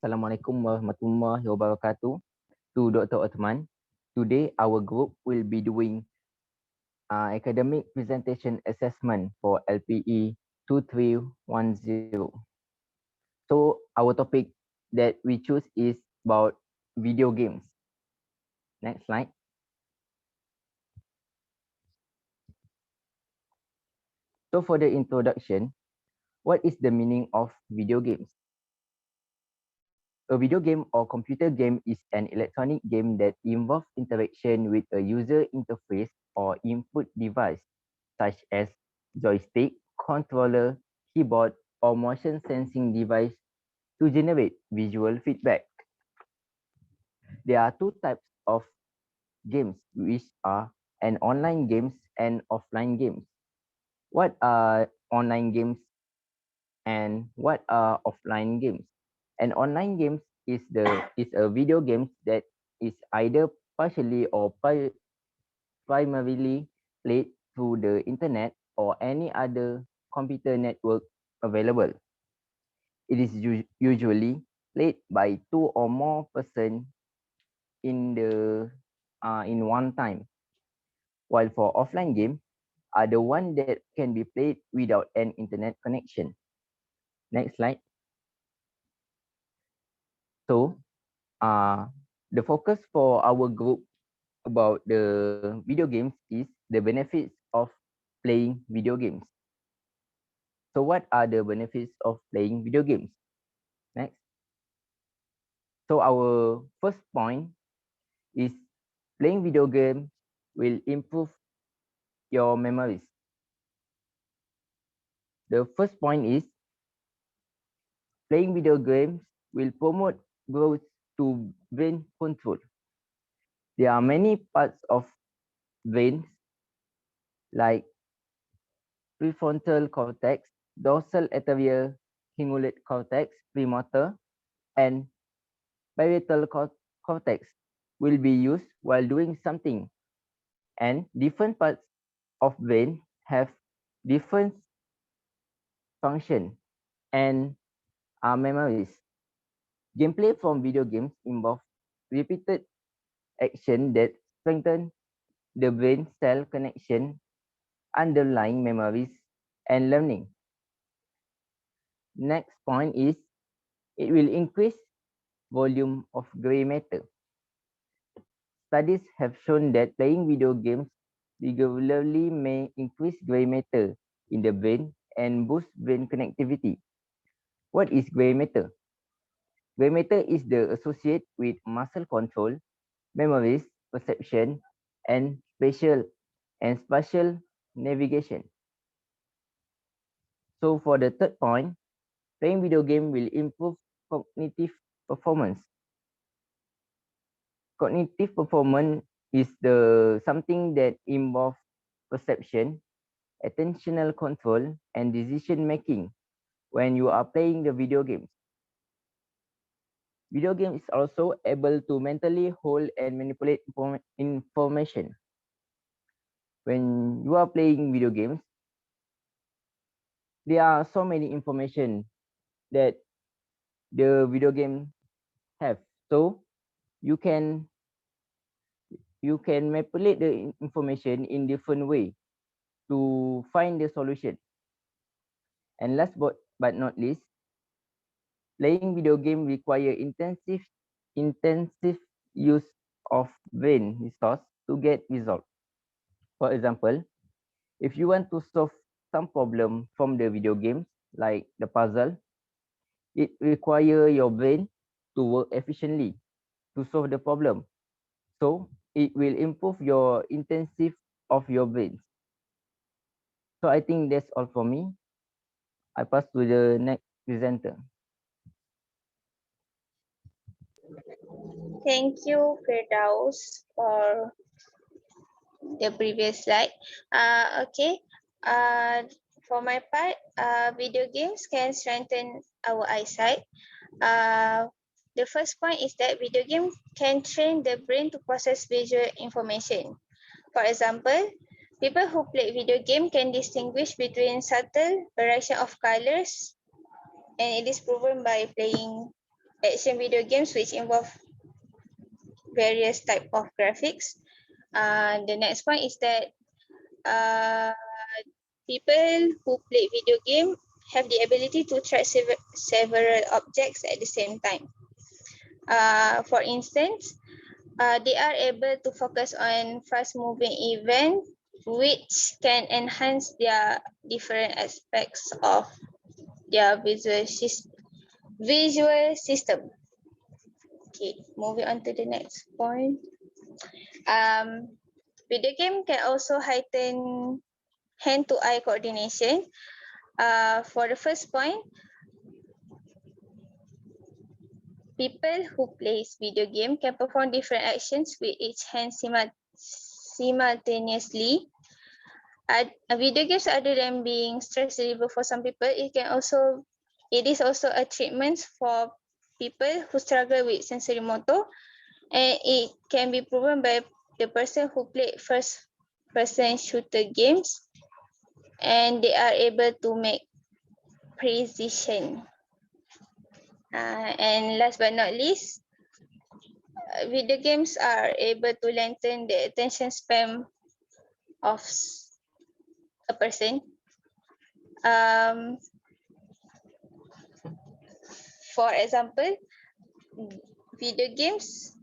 Assalamualaikum warahmatullahi wabarakatuh to Dr. Othman. Today, our group will be doing academic presentation assessment for LPE 2310. So, our topic that we choose is about video games. Next slide. So, for the introduction, what is the meaning of video games? A video game or computer game is an electronic game that involves interaction with a user interface or input device, such as joystick, controller, keyboard, or motion sensing device to generate visual feedback. There are two types of games, which are an online games and offline games. What are online games and what are offline games? An online games is a video game that is either partially or primarily played through the internet or any other computer network available. It is usually played by two or more persons in one time. While for offline games are the one that can be played without an internet connection. Next slide. So, the focus for our group about the video games is the benefits of playing video games. So what are the benefits of playing video games? Next. So our first point is playing video games will improve your memories. The first point is playing video games will promote growth to brain control. There are many parts of brains like prefrontal cortex, dorsal anterior cingulate cortex, premotor, and parietal cortex will be used while doing something, and different parts of brain have different function and are memories. Gameplay from video games involve repeated action that strengthen the brain cell connection, underlying memories, and learning. Next point is it will increase volume of gray matter. Studies have shown that playing video games regularly may increase gray matter in the brain and boost brain connectivity. What is gray matter? Gray matter is the associate with muscle control, memories, perception, and spatial navigation. So for the third point, playing video game will improve cognitive performance. Cognitive performance is the something that involves perception, attentional control, and decision making when you are playing the video games. Video game is also able to mentally hold and manipulate information. When you are playing video games, there are so many information that the video game have. So you can manipulate the information in different way to find the solution. And last but not least, playing video game require intensive use of brain resource to get results. For example, if you want to solve some problem from the video games like the puzzle, it require your brain to work efficiently to solve the problem. So it will improve your intensive of your brain. So I think that's all for me. I pass to the next presenter. Thank you, Firdaus, for the previous slide. Okay. For my part, video games can strengthen our eyesight. The first point is that video game can train the brain to process visual information. For example, people who play video game can distinguish between subtle variation of colors, and it is proven by playing action video games which involve various type of graphics. The next point is that people who play video game have the ability to track several objects at the same time. For instance, they are able to focus on fast-moving events, which can enhance their different aspects of their visual system. Okay, moving on to the next point. Video game can also heighten hand-to-eye coordination. For the first point, people who plays video game can perform different actions with each hand simultaneously. Video games, other than being stress reliever for some people, it is also a treatment for people who struggle with sensory motor, and it can be proven by the person who played first-person shooter games, and they are able to make precision. And last but not least, video games are able to lengthen the attention span of a person. For example, video games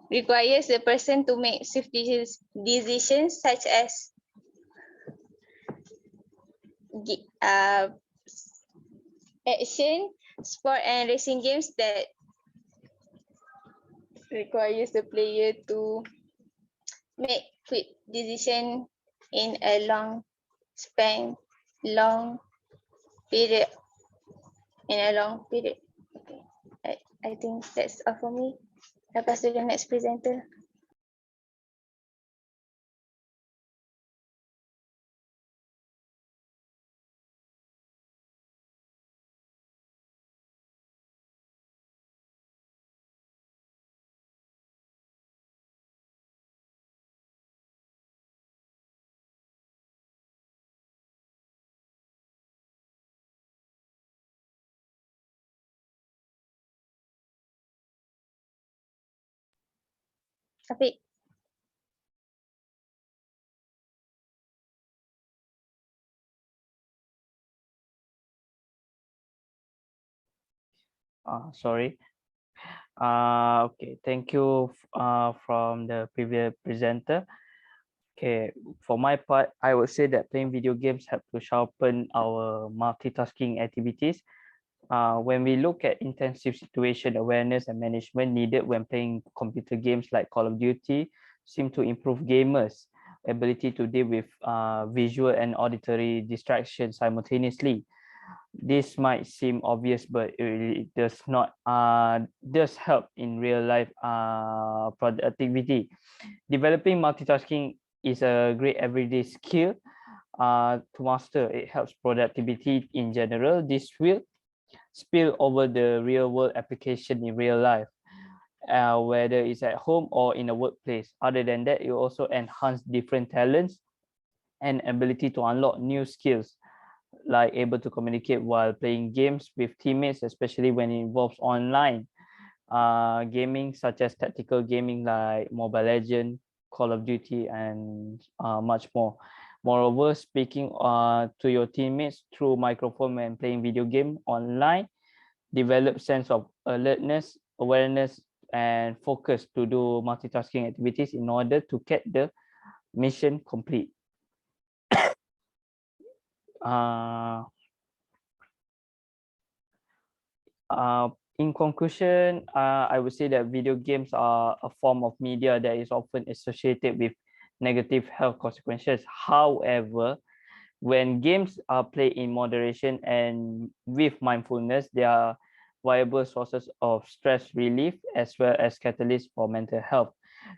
requires the person to make swift decisions such as action, sport, and racing games that requires the player to make quick decision in a long period. Okay. I think that's all for me. I'll pass to the next presenter. Afiq. Sorry. Okay, thank you from the previous presenter. Okay, for my part, I would say that playing video games help to sharpen our multitasking activities. When we look at intensive situation awareness and management needed when playing computer games like Call of Duty, seem to improve gamers' ability to deal with visual and auditory distractions simultaneously. This might seem obvious, but it does not does help in real life productivity. Developing multitasking is a great everyday skill to master. It helps productivity in general. This will spill over the real world application in real life, whether it's at home or in a workplace. Other than that, it also enhance different talents and ability to unlock new skills, like able to communicate while playing games with teammates, especially when it involves online gaming, such as tactical gaming like Mobile Legends, Call of Duty, and much more. Moreover, speaking to your teammates through microphone and playing video game online develop sense of alertness, awareness, and focus to do multitasking activities in order to get the mission complete. In conclusion, I would say that video games are a form of media that is often associated with negative health consequences. However, when games are played in moderation and with mindfulness, they are viable sources of stress relief as well as catalysts for mental health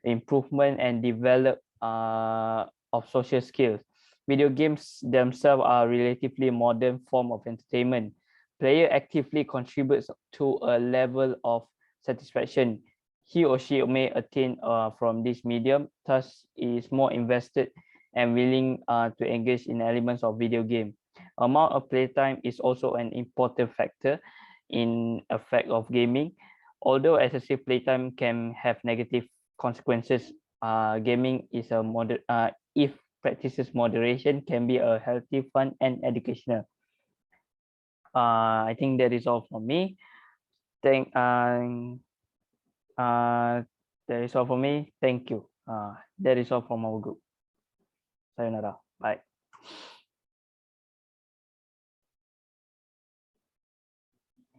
improvement and develop of social skills. Video games themselves are relatively modern form of entertainment. Player actively contributes to a level of satisfaction he or she may attain from this medium, thus is more invested and willing to engage in elements of video game. Amount of playtime is also an important factor in effect of gaming. Although excessive playtime can have negative consequences, gaming is a if practices moderation can be a healthy, fun, and educational. I think that is all from me. Thank that is all for me. Thank you. That is all from our group. Sayonara. Bye.